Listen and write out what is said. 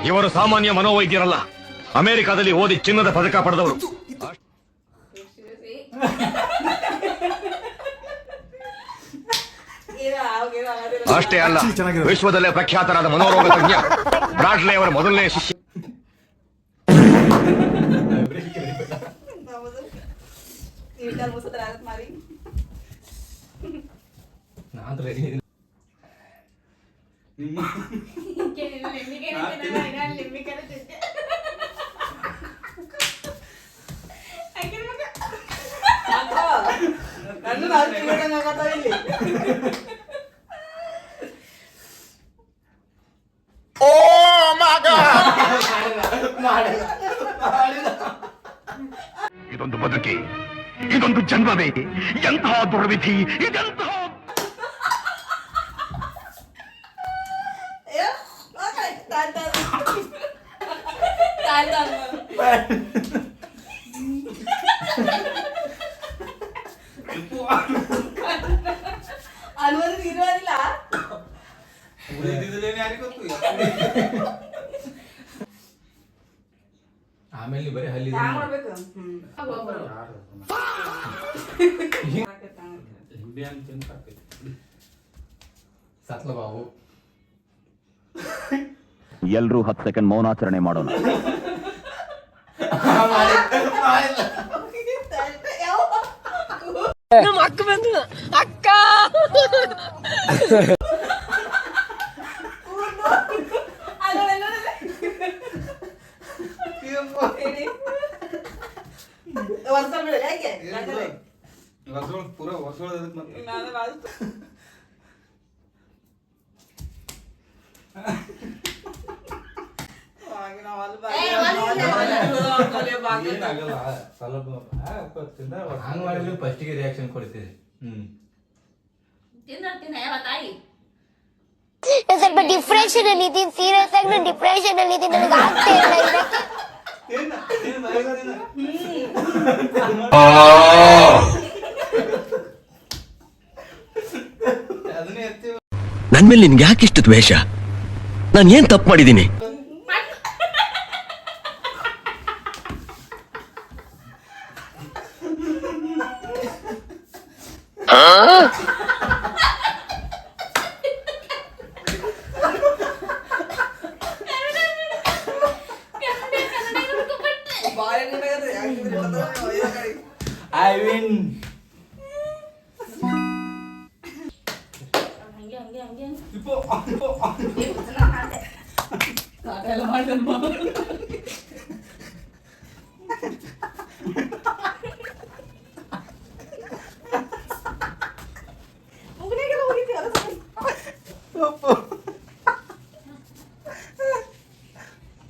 ಇವರು ಸಾಮಾನ್ಯ ಮನೋವೈದ್ಯರಲ್ಲ, ಅಮೆರಿಕಾದಲ್ಲಿ ಓದಿ ಚಿನ್ನದ ಪದಕ ಪಡೆದವರು. ಅಷ್ಟೇ ಅಲ್ಲ, ವಿಶ್ವದಲ್ಲೇ ಪ್ರಖ್ಯಾತರಾದ ಮನೋರೋಗ ತಜ್ಞ ಬ್ರಾಡ್ಲೆ ಅವರ ಮೊದಲನೇ ಶಿಷ್ಯ. ಇದೊಂದು ಬದುಕಿ, ಇದೊಂದು ಜನ್ಮವೇ, ಎಂತಹ ದುರ್ವಿಧಿ ಇದೆಂತಹ. ಆಮೇಲೆ ಬರೀ ಹಲ್ಲಿ ಸತ್ಲ ಬಾಬು. ಎಲ್ರೂ 10 ಸೆಕೆಂಡ್ ಮೌನಾಚರಣೆ ಮಾಡೋಣ. ನಮ್ಮ ಅಕ್ಕ ಬಂದು ಅಕ್ಕ ಪೂರ ವರ್ಷ ಹಂಗ ಮಾಡಿದ್ರೆ ಫಸ್ಟಿಗೆ ರಿಯಾಕ್ಷನ್ ಕೊಡ್ತೀರಿ. ಸ್ವಲ್ಪ ಡಿಪ್ರೆಷನ್ ಅಲ್ಲಿ ಇದ್ದೀನಿ, ಸೀರಿಯಸ್ ಆಗಿ ಡಿಪ್ರೆಷನ್ ಅಲ್ಲಿ ಇದ್ದೀನಿ, ನನಗೆ ಆಗ್ತಾ ಇಲ್ಲ ಇದಕ್ಕೆ. ನನ್ ಮೇಲೆ ನಿನ್ಗೆ ಯಾಕೆ ಇಷ್ಟು ದ್ವೇಷ? ನಾನು ಏನ್ ತಪ್ಪು ಮಾಡಿದ್ದೀನಿ? I win.